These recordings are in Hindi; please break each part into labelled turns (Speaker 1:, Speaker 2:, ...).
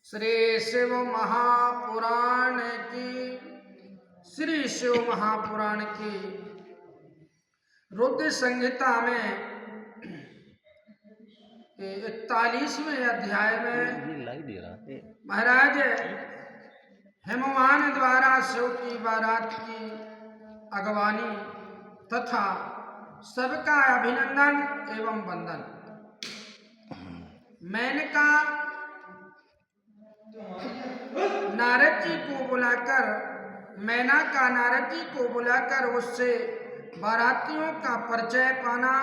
Speaker 1: श्री शिव महापुराण की श्री शिव महापुराण की रुद्र संहिता में 41वें अध्याय में महाराज हेमवान द्वारा शिव की बारात की अगवानी तथा सबका अभिनंदन एवं वंदन। मेनका नारद जी को बुलाकर मैना नारद जी को बुलाकर उससे बारातियों का परिचय पाना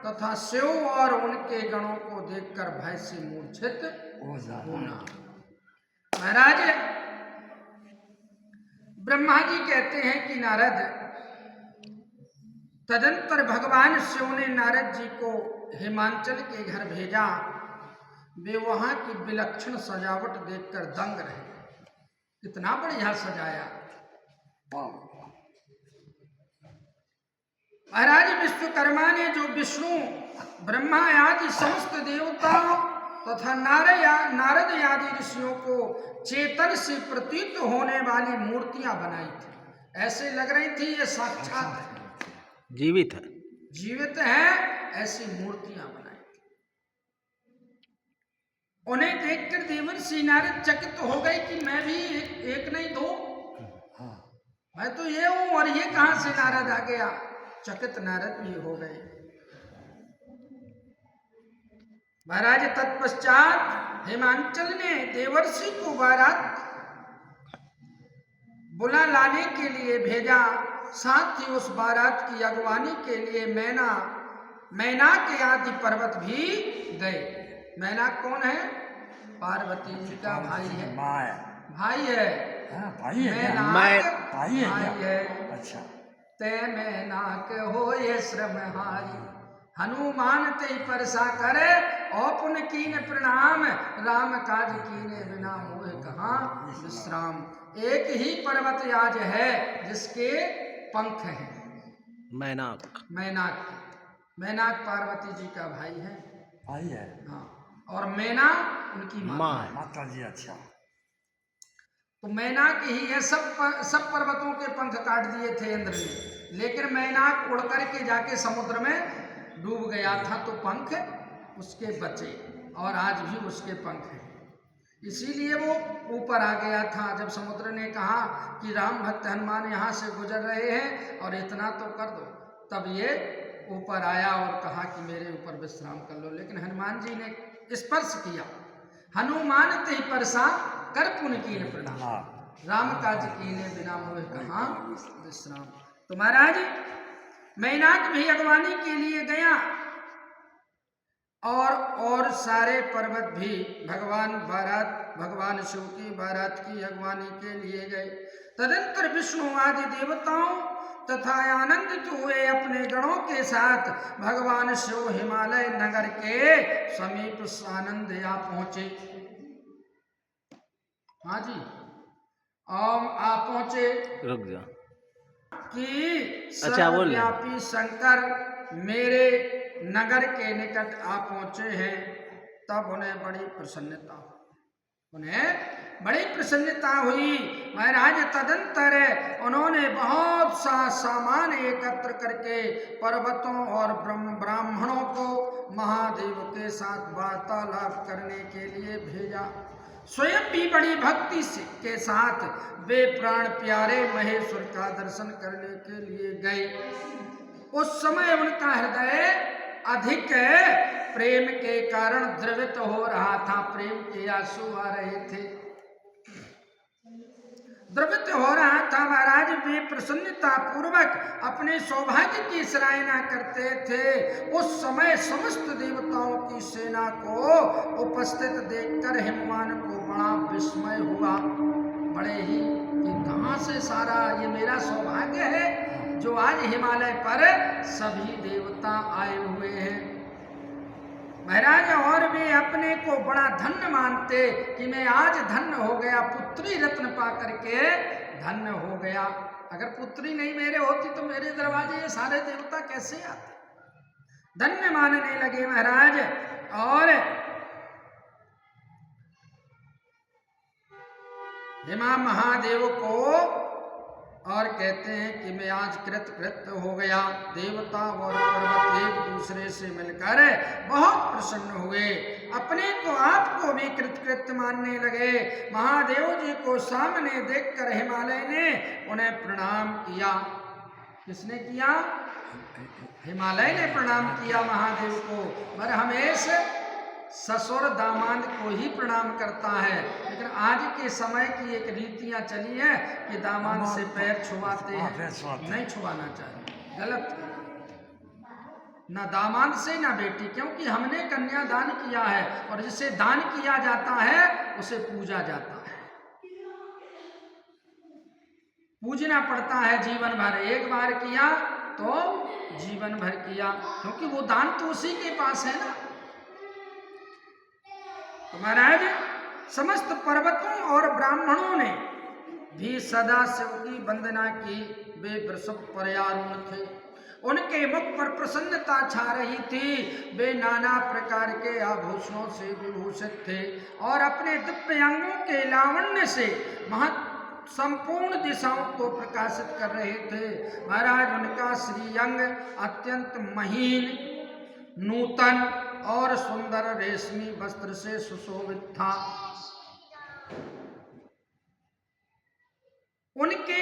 Speaker 1: तथा शिव और उनके गणों को देखकर भय से मूर्छित होना। महाराज ब्रह्मा जी कहते हैं कि नारद, तदंतर भगवान शिव ने नारद जी को हिमांचल के घर भेजा। वे वहां की विलक्षण सजावट देखकर दंग रहे। कितना बढ़िया सजाया। महाराज विश्वकर्मा ने जो विष्णु ब्रह्मा आदि समस्त देवताओं तथा नारद आदि ऋषियों को चेतन से प्रतीत होने वाली मूर्तियां बनाई थी। ऐसे लग रही थी ये साक्षात है, जीवित है, ऐसी मूर्तियां बनाई। उन्हें देखकर देवर्षि नारद चकित हो गए कि मैं भी एक नहीं दो, मैं तो ये हूं और ये कहां से नारद आ गया। चकित नारद भी हो गए। महाराज तत्पश्चात हिमांचल ने देवर्षि को बारात बुला लाने के लिए भेजा। साथ ही उस बारात की अगवानी के लिए मैना के आदि पर्वत भी गए। मैना कौन है? पार्वती जी का भाई है। भाई है, भाई है। अच्छा। ते मैनाक हो ये श्रम हारी, हनुमान ते परसा करे औपुन कीन प्रणाम, राम काज कीने बिना मोह कहाँ विश्राम। एक ही पर्वत आज है जिसके पंख हैं। मैनाक पार्वती जी का भाई है। हाँ, और मैना उनकी माता जी। अच्छा, तो मैनाक ही है। सब पर्वतों के पंख काट दिए थे इंद्र ने, लेकिन मैनाक उड़ करके जाके समुद्र में डूब गया था, तो पंख उसके बचे और आज भी उसके पंख हैं। इसीलिए वो ऊपर आ गया था। जब समुद्र ने कहा कि राम भक्त हनुमान यहाँ से गुजर रहे हैं और इतना तो कर दो, तब ये ऊपर आया और कहा कि मेरे ऊपर विश्राम कर लो। लेकिन हनुमान जी ने स्पर्श किया। हनुमान ते परसा कर पुन कीन प्रणाम, राम काज कीने बिना मोह कहाँ विश्राम। तो महाराज मैनाक भी अगवानी के लिए गया और सारे पर्वत भी भगवान शिव की बारात की अगवानी के लिए गए। तदंतर विष्णु आदि देवताओं तथा आनंदित हुए अपने गणों के साथ भगवान शिव हिमालय नगर के समीप आनंद आ पहुंचे। हाँ जी, आ पहुंचे। रुक जा कि सर्वव्यापी शंकर मेरे नगर के निकट आ पहुंचे हैं। तब उन्हें बड़ी प्रसन्नता हुई। महाराज तदंतर उन्होंने बहुत सा सामान एकत्र करके पर्वतों और ब्राह्मणों को महादेव के साथ वार्तालाप करने के लिए भेजा। स्वयं भी बड़ी भक्ति के साथ वे प्राण प्यारे महेश्वर का दर्शन करने के लिए गए। उस समय उनका हृदय अधिक प्रेम के कारण द्रवित हो रहा था। प्रेम के आंसू आ रहे थे, द्रवित हो रहा था। महाराज वे प्रसन्नता पूर्वक अपने सौभाग्य की सराहना करते थे। उस समय समस्त देवताओं की सेना को उपस्थित देखकर हिमवान को बड़ा विस्मय हुआ। बड़े ही कि कहां से सारा ये मेरा सौभाग्य है जो आज हिमालय पर सभी देवता आए हुए हैं। महाराज और वे अपने को बड़ा धन्य मानते कि मैं आज धन्य हो गया, पुत्री रत्न पा करके धन्य हो गया। अगर पुत्री नहीं मेरे होती तो मेरे दरवाजे ये सारे देवता कैसे आते। धन्य मानने लगे महाराज। और हिमा महादेव को और कहते हैं कि मैं आज कृतकृत्य हो गया। देवता और पर्वत एक दूसरे से मिलकर बहुत प्रसन्न हुए, अपने को आप को भी कृतकृत्य मानने लगे। महादेव जी को सामने देखकर हिमालय ने उन्हें प्रणाम किया। किसने किया? हिमालय ने प्रणाम किया महादेव को। पर हमेशा ससुर दामाद को ही प्रणाम करता है, लेकिन आज के समय की एक रीतियां चली है कि दामाद से पैर छुआते हैं, नहीं छुआना चाहिए, गलत। ना दामाद से ना बेटी, क्योंकि हमने कन्या दान किया है और जिसे दान किया जाता है उसे पूजा जाता है, पूजना पड़ता है जीवन भर। एक बार किया तो जीवन भर किया, क्योंकि वो दान तो उसी के पास है ना। तो महाराज समस्त पर्वतों और ब्राह्मणों ने भी सदा शिव की वंदना की। वे वृषभ पर्यारूढ़ थे, उनके मुख पर प्रसन्नता छा रही थी। वे नाना प्रकार के आभूषणों से विभूषित थे और अपने दिव्य अंगों के लावण्य से संपूर्ण दिशाओं को प्रकाशित कर रहे थे। महाराज उनका श्रीअंग अत्यंत महीन, नूतन और सुंदर रेशमी वस्त्र से सुशोभित था। उनके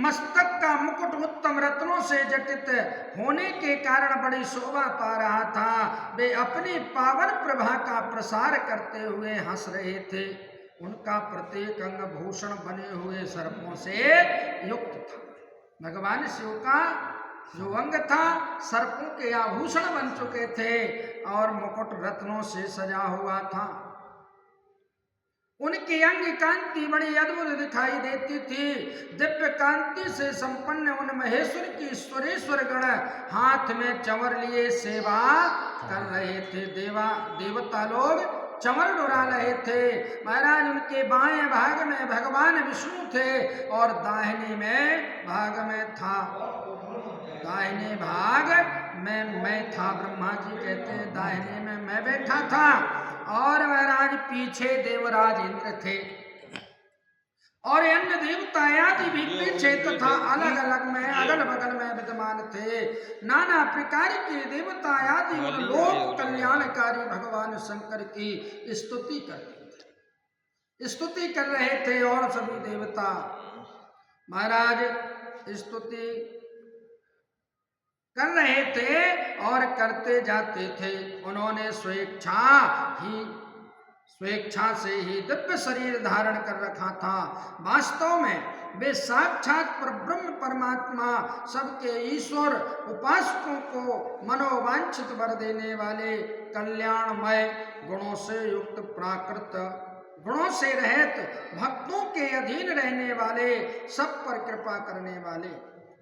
Speaker 1: मस्तक का मुकुट उत्तम रत्नों से जटित होने के कारण बड़ी शोभा पा रहा था। वे अपनी पावन प्रभा का प्रसार करते हुए हंस रहे थे। उनका प्रत्येक अंग भूषण बने हुए सर्पों से युक्त था। भगवान शिव का जो अंग था सर्पों के आभूषण बन चुके थे और मुकुट रत्नों से सजा हुआ था। उनकी अंग कांति बड़ी अद्भुत दिखाई देती थी। दिव्य कांति से संपन्न उन महेश्वर की सुरेश्वर गण हाथ में चंवर लिए सेवा कर रहे थे। देवता लोग चंवर डुरा रहे थे। महाराज उनके बाएं भाग में भगवान विष्णु थे और दाहिने में भाग में था, दाहिने भाग में मैं था। ब्रह्मा जी कहते हैं दाहिने में मैं बैठा था और महाराज पीछे देवराज इंद्र थे और अन्य देवता आदि भी पीछे तथा अलग अलग में अगल बगल में विद्यमान थे। नाना प्रकार के देवता आदि उन लोक कल्याणकारी भगवान शंकर की स्तुति कर रहे थे और सभी देवता महाराज स्तुति कर रहे थे और करते जाते थे। उन्होंने स्वेच्छा से ही दिव्य शरीर धारण कर रखा था। वास्तव में वे साक्षात परब्रह्म परमात्मा सबके ईश्वर उपासकों को मनोवांछित वर देने वाले कल्याणमय गुणों से युक्त प्राकृत गुणों से रहित भक्तों के अधीन रहने वाले, सब पर कृपा करने वाले,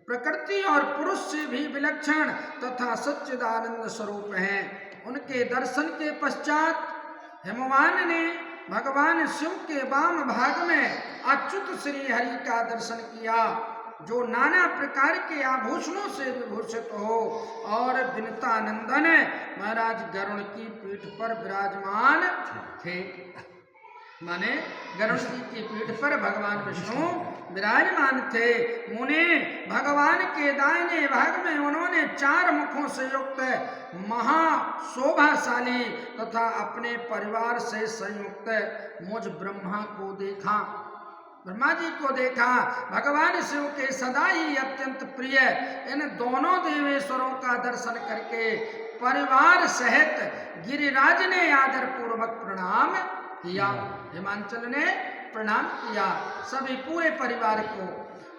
Speaker 1: प्रकृति और पुरुष से भी विलक्षण तथा सच्चिदानंद स्वरूप हैं। उनके दर्शन के पश्चात हिमवान ने भगवान शिव के वाम भाग में अच्युत श्री हरि का दर्शन किया, जो नाना प्रकार के आभूषणों से विभूषित हो और विनतानंदन महाराज गरुड़ की पीठ पर विराजमान थे। माने गरुड़ जी की पीठ पर भगवान विष्णु विराजमान थे। मुने भगवान के दाहिने भाग में उन्होंने 4 मुखों से युक्त महाशोभाशाली तथा अपने परिवार से संयुक्त मुझ ब्रह्मा को देखा, ब्रह्मा जी को देखा। भगवान शिव के सदा ही अत्यंत प्रिय इन दोनों देवेश्वरों का दर्शन करके परिवार सहित गिरिराज ने आदर पूर्वक प्रणाम किया। हिमांचल ने प्रणाम किया सभी पूरे परिवार को,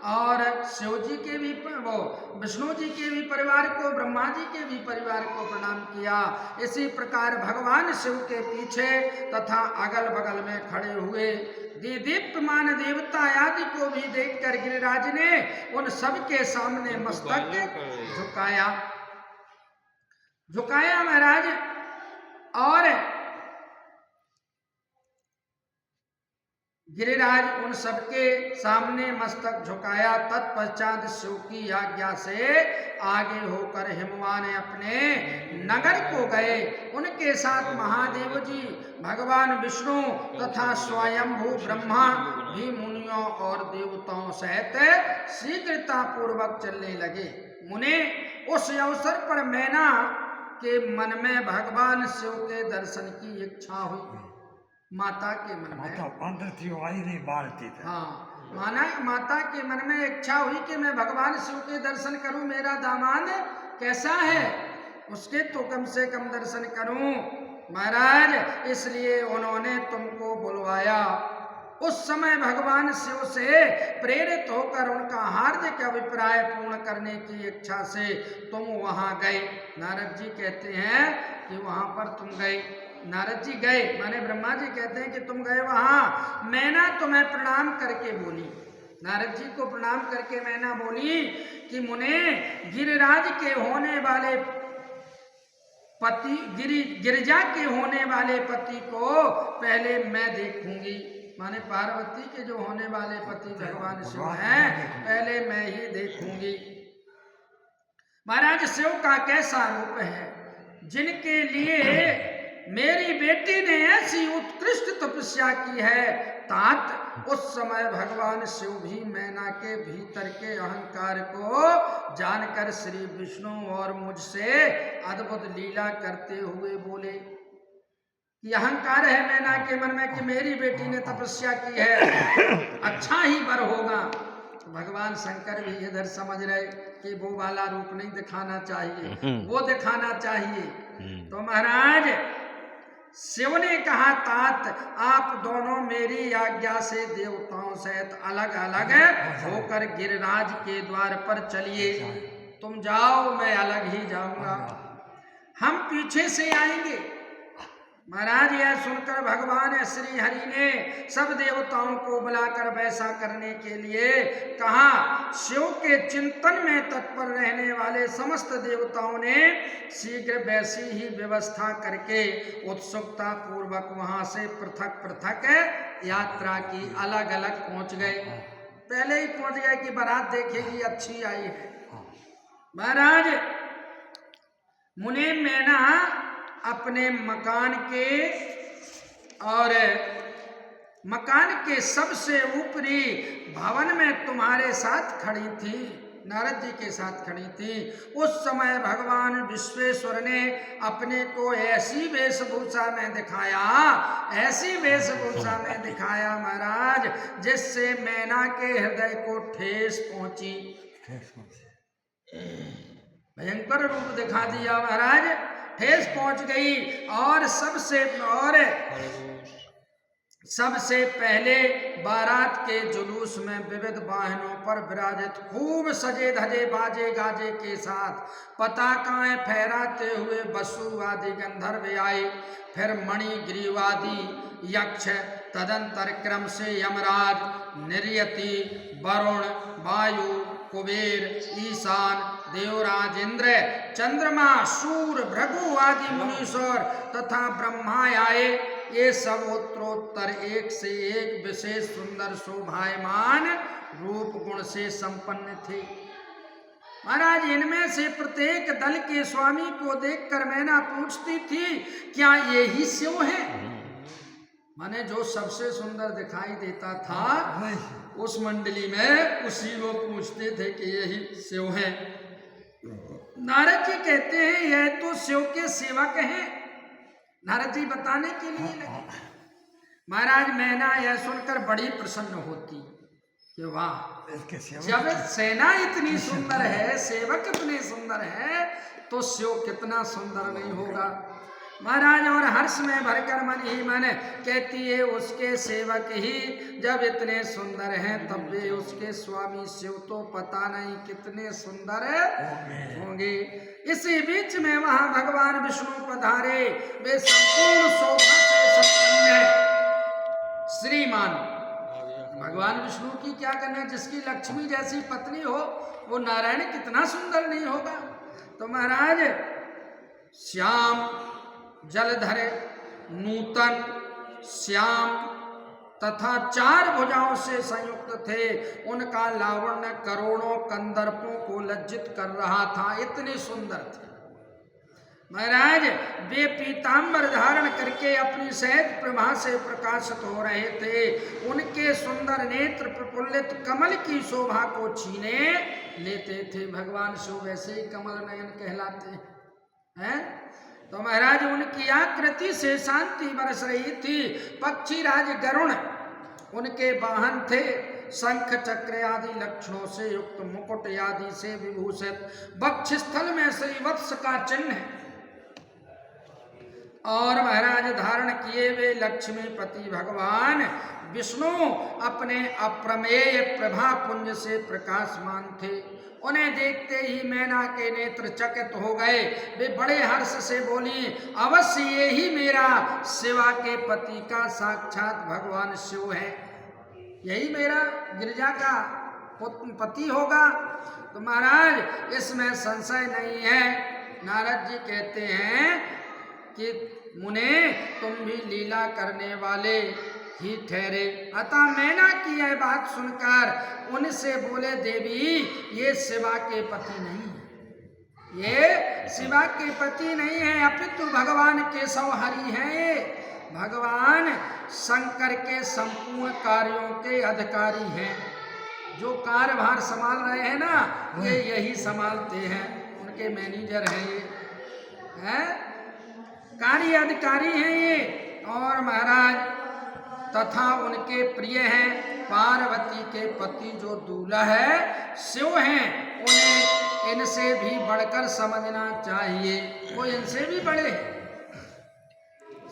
Speaker 1: और शिव जी के भी विष्णु जी के भी परिवार को, ब्रह्मा जी के भी परिवार को प्रणाम किया। इसी प्रकार भगवान शिव के पीछे तथा अगल बगल में खड़े हुए दीप्यमान देवता आदि को भी देखकर गिरिराज ने उन सब के सामने मस्तक झुकाया महाराज, और गिरिराज उन सबके सामने मस्तक झुकाया। तत्पश्चात शिव की आज्ञा से आगे होकर हिमवान अपने नगर को गए। उनके साथ महादेव जी, भगवान विष्णु तथा स्वयंभू ब्रह्मा भी मुनियों और देवताओं सहित शीघ्रता पूर्वक चलने लगे। मुने, उस अवसर पर मैना के मन में भगवान शिव के दर्शन की इच्छा हुई। माता के मन में माता के मन में इच्छा हुई कि मैं भगवान शिव के दर्शन करूं, मेरा दामाद कैसा है उसके तो कम से कम दर्शन करूं। महाराज, इसलिए उन्होंने तुमको बुलवाया। उस समय भगवान शिव से प्रेरित होकर उनका हार्दिक अभिप्राय पूर्ण करने की इच्छा से तुम वहां गए। नारद जी कहते हैं कि वहां पर तुम गए। नारद जी गए माने ब्रह्मा जी कहते हैं कि तुम गए वहां। मैना तुम्हें प्रणाम करके बोली, नारद जी को प्रणाम करके मैना बोली कि मुने, गिरिराज के होने वाले पति, गिरिजा के होने वाले पति को पहले मैं देखूंगी। माने पार्वती के जो होने वाले पति भगवान शिव हैं, पहले मैं ही देखूंगी। महाराज, शिव का कैसा रूप है, जिनके लिए मेरी बेटी ने ऐसी उत्कृष्ट तपस्या की है। तात उस समय भगवान शिव भी मैना के भीतर के अहंकार को जानकर श्री विष्णु और मुझसे अद्भुत लीला करते हुए बोले कि अहंकार है मैना के मन में कि मेरी बेटी ने तपस्या की है, अच्छा ही वर होगा। तो भगवान शंकर भी इधर समझ रहे कि वो वाला रूप नहीं दिखाना चाहिए, वो दिखाना चाहिए। तो महाराज शिव ने कहा, तात आप दोनों मेरी आज्ञा से देवताओं सहित अलग अलग होकर गिरिराज के द्वार पर चलिए। तुम जाओ, मैं अलग ही जाऊंगा, हम पीछे से आएंगे। महाराज, यह सुनकर भगवान श्री हरि ने सब देवताओं को बुलाकर वैसा करने के लिए कहा। शिव के चिंतन में तत्पर रहने वाले समस्त देवताओं ने शीघ्र वैसी ही व्यवस्था करके उत्सुकता पूर्वक वहां से पृथक पृथक यात्रा की, अलग अलग पहुंच गए। पहले ही पहुंच गए कि बारात देखेगी अच्छी आई है। महाराज, मुने मैना अपने मकान के सबसे ऊपरी भवन में तुम्हारे साथ खड़ी थी, नारद जी के साथ खड़ी थी। उस समय भगवान विश्वेश्वर ने अपने को ऐसी वेशभूषा में दिखाया महाराज, जिससे मैना के हृदय को ठेस पहुंची। भयंकर रूप दिखा दिया महाराज, ठेस पहुंच गई। और सबसे पहले बारात के जुलूस में विविध वाहनों पर विराजित खूब सजे धजे बाजे गाजे के साथ पताकाएं फहराते हुए वसु आदि गंधर्व आए। फिर मणिग्रीवादी यक्ष, तदंतर क्रम से यमराज, निर्यति, वरुण, वायु, कुबेर, ईशान, देवराज इंद्र, चंद्रमा, सूर्य, भृगु आदि मुनीश्वर तथा ब्रह्मा आए। ये सब उत्तरोत्तर एक से एक विशेष सुंदर शोभायमान रूप गुण से संपन्न थे। महाराज, इनमें से प्रत्येक दल के स्वामी को देखकर मैना पूछती थी, क्या ये ही शिव है? माने जो सबसे सुंदर दिखाई देता था उस मंडली में उसी को पूछते थे कि यही शिव है। नारद जी कहते हैं यह तो शिव के सेवक हैं। नारद जी बताने के लिए लगे। महाराज, मैना यह सुनकर बड़ी प्रसन्न होती कि वाह, जब सेना इतनी सुंदर है, सेवक इतने सुंदर है, तो शिव कितना सुंदर नहीं होगा। महाराज, और हर्ष में भरकर मन ही मन कहती है उसके सेवक ही जब इतने सुंदर हैं, तब भी उसके स्वामी शिव तो पता नहीं कितने सुंदर होंगे। इसी बीच में वहां भगवान विष्णु पधारे। वे संपूर्ण शोभा से संपन्न श्रीमान। भगवान विष्णु की क्या करना, जिसकी लक्ष्मी जैसी पत्नी हो वो नारायण कितना सुंदर नहीं होगा। तो महाराज, श्याम, जलधर, नूतन, श्याम तथा 4 भुजाओं से संयुक्त थे। उनका लावण्य करोड़ों कंदर्पों को लज्जित कर रहा था, इतने सुंदर थे। महाराज वे पीतांबर धारण करके अपनी सहज प्रभा से प्रकाशित हो रहे थे। उनके सुंदर नेत्र प्रफुल्लित कमल की शोभा को छीने लेते थे। भगवान शिव वैसे ही कमल नयन कहलाते हैं। तो महाराज उनकी आकृति से शांति बरस रही थी। पक्षी राज गरुण उनके वाहन थे। शंख चक्र आदि लक्षणों से युक्त मुकुट आदि से विभूषित वक्षस्थल में श्रीवत्स का चिन्ह और महाराज धारण किए वे लक्ष्मीपति भगवान विष्णु अपने अप्रमेय प्रभा पुंज से प्रकाशमान थे। उन्हें देखते ही मैना के नेत्र चकित हो गए। वे बड़े हर्ष से बोली, अवश्य ये ही मेरा शिवा के पति का साक्षात भगवान शिव है, यही मेरा गिरिजा का पति होगा। तो महाराज इसमें संशय नहीं है। नारद जी कहते हैं कि मुने तुम भी लीला करने वाले ही ठहरे। अतः मैना की यह बात सुनकर उनसे बोले, देवी ये शिवा के पति नहीं है, ये शिवा के पति नहीं है, अपितु भगवान केशव हरि है। भगवान शंकर के संपूर्ण कार्यों के अधिकारी हैं। जो कार्यभार संभाल रहे हैं ना, ये यही संभालते हैं, उनके मैनेजर हैं, ये हैं कार्य अधिकारी हैं ये। और महाराज तथा उनके प्रिय हैं। पार्वती के पति जो दूल्हा है शिव हैं, उन्हें इनसे भी बढ़कर समझना चाहिए। वो इनसे भी बड़े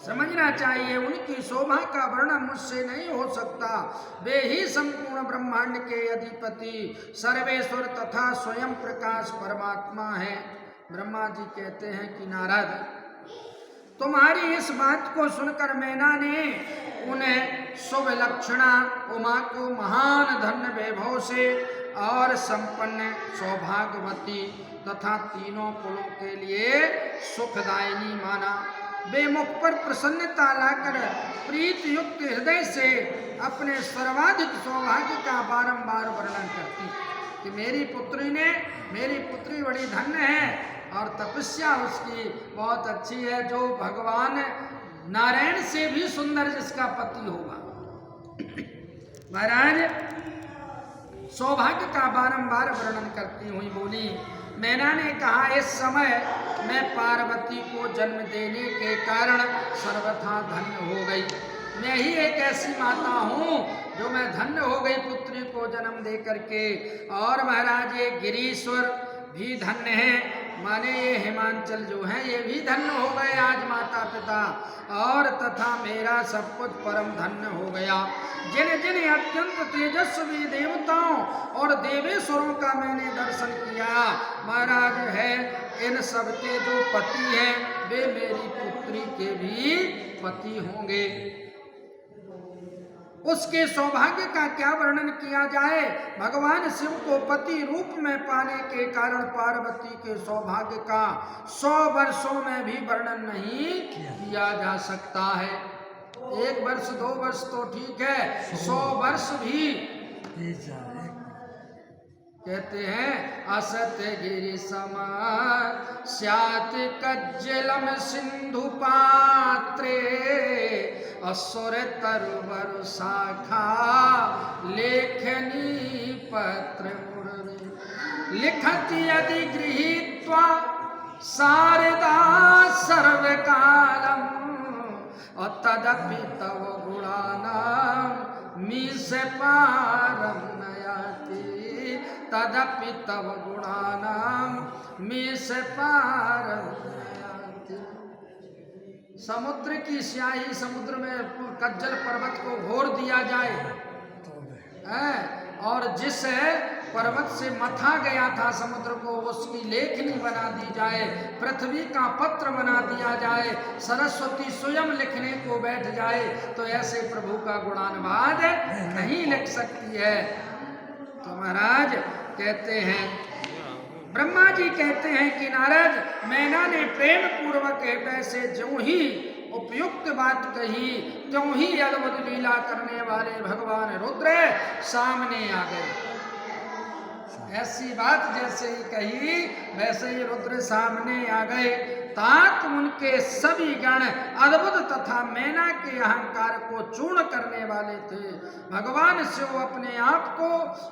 Speaker 1: समझना चाहिए। उनकी शोभा का वर्णन मुझसे नहीं हो सकता। वे ही संपूर्ण ब्रह्मांड के अधिपति सर्वेश्वर तथा स्वयं प्रकाश परमात्मा है। ब्रह्मा जी कहते हैं कि नारद तुम्हारी इस बात को सुनकर मैना ने उन्हें शुभ लक्षणा उमा को महान धन्य वैभव से और संपन्न सौभाग्यवती तथा तीनों कुलों के लिए सुखदायिनी माना। वे मुख पर प्रसन्नता लाकर प्रीत युक्त हृदय से अपने सर्वाधिक सौभाग्य का बारंबार वर्णन करती कि मेरी पुत्री बड़ी धन्य है और तपस्या उसकी बहुत अच्छी है, जो भगवान नारायण से भी सुंदर जिसका पति होगा। महाराज सौभाग्य का बारंबार वर्णन करती हुई बोली, मैना ने कहा इस समय मैं पार्वती को जन्म देने के कारण सर्वथा धन्य हो गई। मैं ही एक ऐसी माता हूँ जो मैं धन्य हो गई पुत्री को जन्म दे करके। और महाराज ये गिरीश्वर भी धन्य है, माने ये हिमांचल जो है ये भी धन्य हो गए आज माता पिता। और तथा मेरा सब कुछ परम धन्य हो गया। जिन जिन अत्यंत तेजस्वी देवताओं और देवेश्वरों का मैंने दर्शन किया महाराज है, इन सब के जो पति हैं वे मेरी पुत्री के भी पति होंगे। उसके सौभाग्य का क्या वर्णन किया जाए। भगवान शिव को पति रूप में पाने के कारण पार्वती के सौभाग्य का 100 वर्षों में भी वर्णन नहीं किया जा सकता है। 1 वर्ष 2 वर्ष तो ठीक है, 100 वर्ष भी कहते हैं। असत गिरि समान स्यात् कज्जलम सिंधु पात्रे असुर तरुवर शाखा लेखनी पत्र लिखति यदि गृहीत्वा शारदा सर्वकालम तदपि तव गुणानां मीश पारम नयाति तदपि तव गुणानां मीश पारम नयाति। समुद्र की स्याही समुद्र में कज्जल पर्वत को घोर दिया जाए और जिस पर्वत से मथा गया था समुद्र को उसकी लेखनी बना दी जाए, पृथ्वी का पत्र बना दिया जाए, सरस्वती स्वयं लिखने को बैठ जाए, तो ऐसे प्रभु का गुणानुवाद नहीं लिख सकती है। तो महाराज कहते हैं, ब्रह्मा जी कहते हैं कि नारद मैना ने प्रेम पूर्वक हृदय से जो ही उपयुक्त बात कही त्यों ही अद्भुत लीला करने वाले भगवान रुद्र सामने आ गए। ऐसी बात जैसे ही कही वैसे ही रुद्र सामने आ गए। तात उनके सभी गण अद्भुत तथा मैना के अहंकार को चूर्ण करने वाले थे। भगवान शिव अपने आप को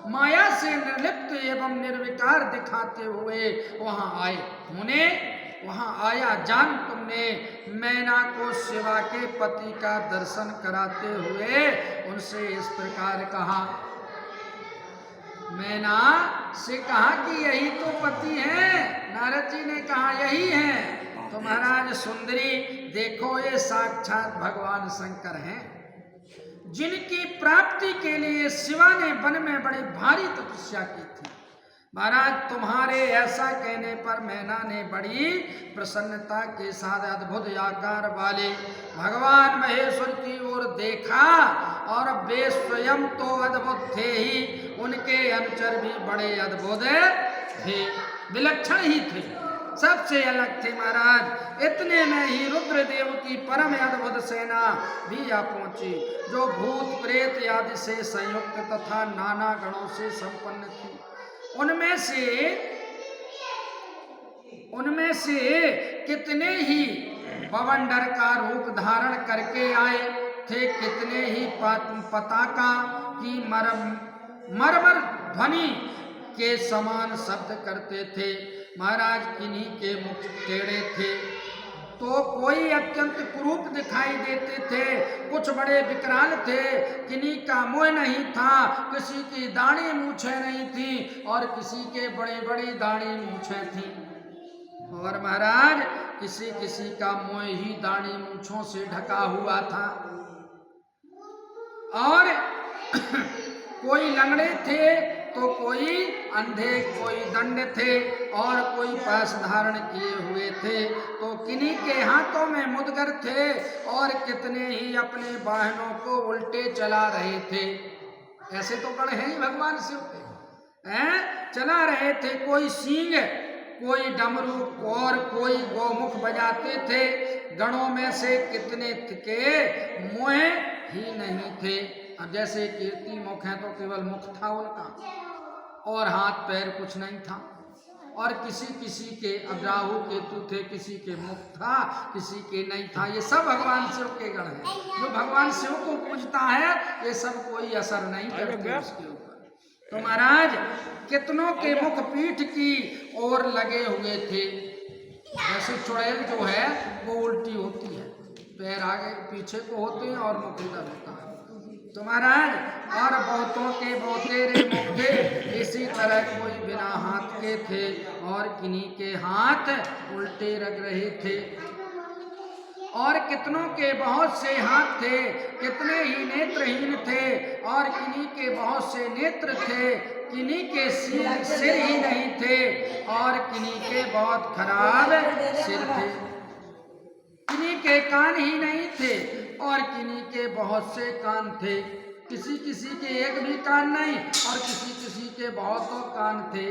Speaker 1: माया से निर्लिप्त एवं निर्विकार दिखाते हुए वहां आए। मुने वहां आया जान तुमने मैना को शिवा के पति का दर्शन कराते हुए उनसे इस प्रकार कहा। मैना से कहा कि यही तो पति है। नारद जी ने कहा यही है। तो महाराज सुंदरी देखो ये साक्षात भगवान शंकर हैं, जिनकी प्राप्ति के लिए शिवा ने वन में बड़ी भारी तपस्या की थी। महाराज तुम्हारे ऐसा कहने पर मैना ने बड़ी प्रसन्नता के साथ अद्भुत आकार वाले भगवान महेश्वर की ओर देखा और वे स्वयं तो अद्भुत थे ही, उनके अनुचर भी बड़े अद्भुत थे, विलक्षण ही थे, सबसे अलग थे। महाराज इतने में ही रुद्रदेव की परम अद्भुत सेना भी आ पहुंची, जो भूत प्रेत आदि से संयुक्त तथा नाना गणों से संपन्न थी। उनमें से कितने ही बवंडर का रूप धारण करके आए थे, कितने ही पताका की मरमर ध्वनि के समान शब्द करते थे। महाराज किन्हीं के मुख टेढ़े थे तो कोई अत्यंत कुरूप दिखाई देते थे, कुछ बड़े विकराल थे, किन्हीं का मुंह नहीं था, किसी की दाढ़ी मूछें नहीं थी और किसी के बड़े बड़ी दाढ़ी मूछें थी। और महाराज किसी किसी का मुंह ही दाढ़ी मूछों से ढका हुआ था। और कोई लंगड़े थे तो कोई अंधे, कोई दंड थे और कोई पास धारण किए हुए थे, तो किन्हीं के हाथों में मुदगर थे और कितने ही अपने वाहनों को उल्टे चला रहे थे। ऐसे तो गण हैं ही भगवान शिव के, हैं चला रहे थे। कोई सींग, कोई डमरू और कोई गोमुख बजाते थे। गणों में से कितने के मुंह ही नहीं थे। अब जैसे कीर्ति मुख है तो केवल मुख था उनका और हाथ पैर कुछ नहीं था। और किसी किसी के अब राहु केतु थे, किसी के मुख था, किसी के नहीं था। ये सब भगवान शिव के गण हैं। जो भगवान शिव को पूजता है ये सब कोई असर नहीं करते उसके ऊपर। तो महाराज कितनों के मुख पीठ की ओर लगे हुए थे। जैसे चुड़ैल जो है वो उल्टी होती है, पैर आगे पीछे को होते हैं और मुख इधर होता है। तो महाराज और बहुतों के बहुतेरे मुख थे, इसी तरह कोई बिना हाथ के थे और किन्हीं के हाथ उल्टे रख रहे थे। और कितनों के बहुत से हाथ थे, कितने ही नेत्रहीन थे और किन्हीं के बहुत से नेत्र थे, किन्हीं के सिर ही नहीं थे और किन्हीं के बहुत खराब सिर थे, किन्हीं के कान ही नहीं थे और किन्हीं के बहुत से कान थे। किसी किसी के एक भी कान नहीं और किसी किसी के बहुतों कान थे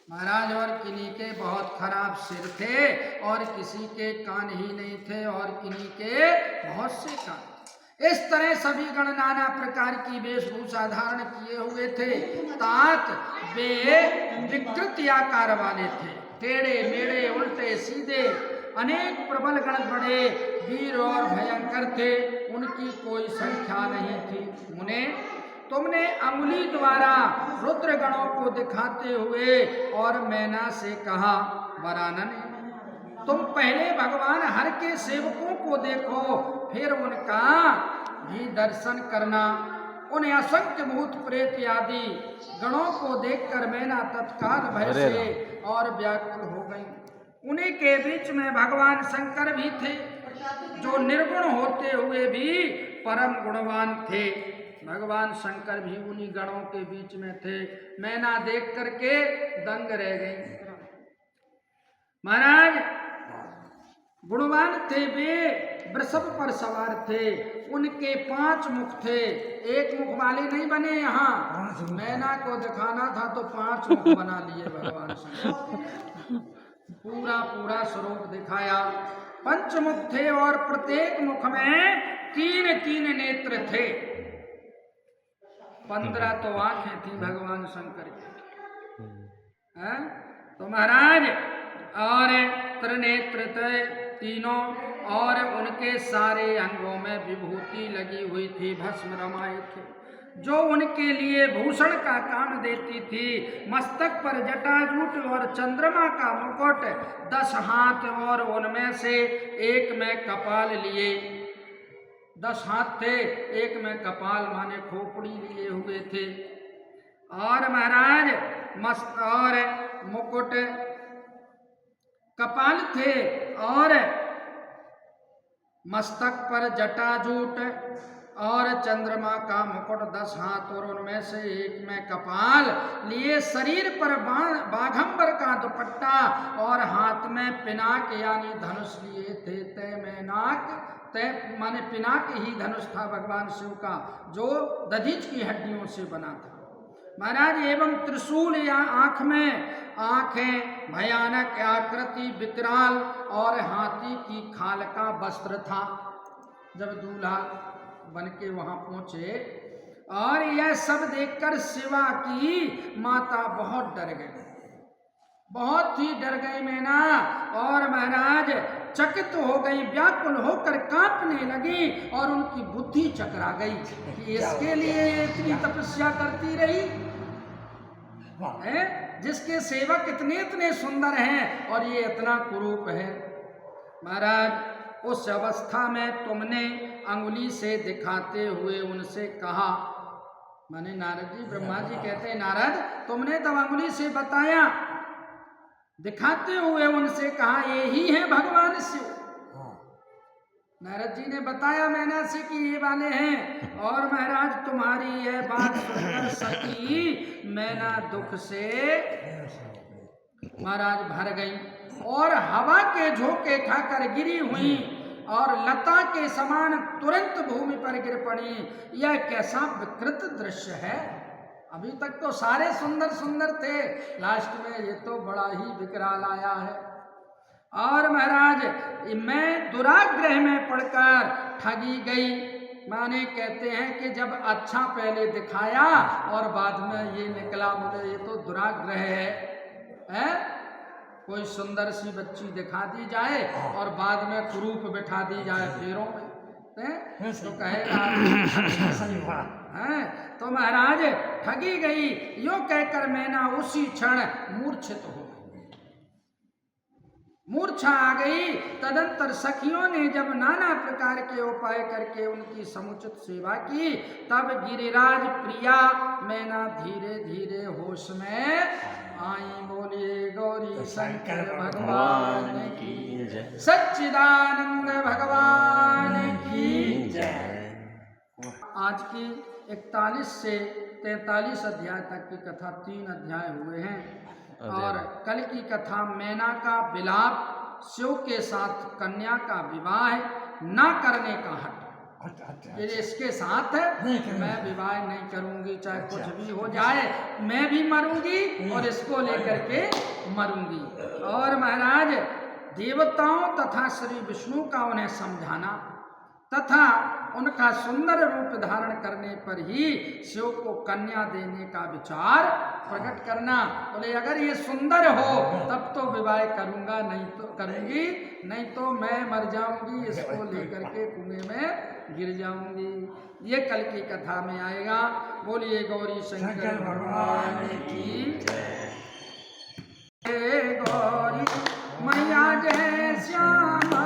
Speaker 1: महाराज। और किन्हीं के बहुत खराब सिर थे और किसी के कान ही नहीं थे और किन्हीं के बहुत से कान। इस तरह सभी गण नाना प्रकार की वेशभूषा धारण किए हुए थे। तात वे विकृत आकार वाले थे, टेढ़े मेढ़े उल्टे सीधे। अनेक प्रबल गण बड़े वीर और भयंकर थे, उनकी कोई संख्या नहीं थी। मुने तुमने अंगुली द्वारा रुद्र गणों को दिखाते हुए और मैना से कहा, वरानन तुम पहले भगवान हर के सेवकों को देखो, फिर उनका भी दर्शन करना। उन असंख्य भूत प्रेत आदि गणों को देखकर मैना तत्काल भय से और व्याकुल हो गई। उन्हीं के बीच में भगवान शंकर भी थे, जो निर्गुण होते हुए भी परम गुणवान थे। भगवान शंकर भी उन्हीं गणों के बीच में थे। मैना देख करके दंग रह गई। महाराज गुणवान थे वे, वृषभ पर सवार थे, उनके 5 मुख थे। एक मुख वाले नहीं बने यहाँ, मैना को दिखाना था तो 5 मुख बना लिए भगवान शंकर। पूरा पूरा स्वरूप दिखाया। 5 मुख थे और प्रत्येक मुख में 3-3 नेत्र थे। 15 तो आंखें थी भगवान शंकर की। तो महाराज और त्रिनेत्र थे तीनों, और उनके सारे अंगों में विभूति लगी हुई थी, भस्म रमाए थे, जो उनके लिए भूषण का काम देती थी। मस्तक पर जटाजूट और चंद्रमा का मुकुट, 10 हाथ, और उनमें से एक में कपाल लिए, 10 हाथ थे, एक में कपाल माने खोपड़ी लिए हुए थे। और महाराज मस्त और मुकुट कपाल थे, और मस्तक पर जटाजूट और चंद्रमा का मुकुट, 10 हाथ, और उनमें से एक में कपाल लिए, शरीर पर बाघंबर का दुपट्टा और हाथ में पिनाक यानी धनुष लिए थे। तय मैनाक, तय माने पिनाक ही धनुष था भगवान शिव का, जो दधीच की हड्डियों से बना था महाराज। एवं त्रिशूल या आंख में आंखें, भयानक आकृति, विकराल, और हाथी की खाल का वस्त्र था। जब दूल्हा बन के वहां पहुंचे, और यह सब देखकर शिवा की माता बहुत डर गई, बहुत ही डर गई मैना, और महाराज चकित हो गई, व्याकुल होकर कांपने लगी, और उनकी बुद्धि चकरा गई कि इसके लिए इतनी तपस्या करती रही है, जिसके सेवक इतने सुंदर हैं और ये इतना कुरूप है। महाराज उस अवस्था में तुमने अंगुली से दिखाते हुए उनसे कहा, माने नारद जी, ब्रह्मा जी कहते हैं नारद तुमने तब अंगुली से बताया, दिखाते हुए उनसे कहा ये ही है भगवान शिव। नारद जी ने बताया मैना से कि ये वाले हैं, और महाराज तुम्हारी यह बात सुनकर सकी मैना दुख से महाराज भर गई, और हवा के झोंके खाकर गिरी हुई, और लता के समान तुरंत भूमि पर गिर पड़ी। यह कैसा विकृत दृश्य है, अभी तक तो सारे सुंदर सुंदर थे, लास्ट में ये तो बड़ा ही विकराल आया है। और महाराज मैं दुराग्रह में पड़कर ठगी गई, माने कहते हैं कि जब अच्छा पहले दिखाया और बाद में ये निकला, मुझे ये तो दुराग्रह है? कोई सुंदर सी बच्ची दिखा दी जाए और बाद में कुरूप बिठा दी जाए फेरों में, तो कहेगा है। तो महाराज ठगी गई, यो कहकर मैना उसी क्षण मूर्छित हो, मूर्छा आ गई। तदंतर सखियों ने जब नाना प्रकार के उपाय करके उनकी समुचित सेवा की, तब गिरिराज प्रिया मैना धीरे धीरे होश में आई। बोलिए गौरी शंकर भगवान की जय, सच्चिदानंद भगवान की जय। आज की 41 से 43 अध्याय तक की कथा 3 अध्याय हुए हैं, और कल की कथा मैना का विलाप, शिव के साथ कन्या का विवाह न करने का हट, ये इसके साथ मैं विवाह नहीं करूंगी, चाहे कुछ भी हो जाए, मैं भी मरूंगी और इसको लेकर के मरूंगी। और महाराज देवताओं तथा श्री विष्णु का उन्हें समझाना तथा उनका सुंदर रूप धारण करने पर ही शिव को कन्या देने का विचार प्रकट करना। बोले अगर ये सुंदर हो तब तो विवाह करूंगा, नहीं तो करूंगी, नहीं तो मैं मर जाऊंगी, इसको लेकर के कुएं में गिर जाऊंगी। ये कल की कथा में आएगा। बोलिए गौरी शंकर भगवान की जय। गौरी मैया जय श्याम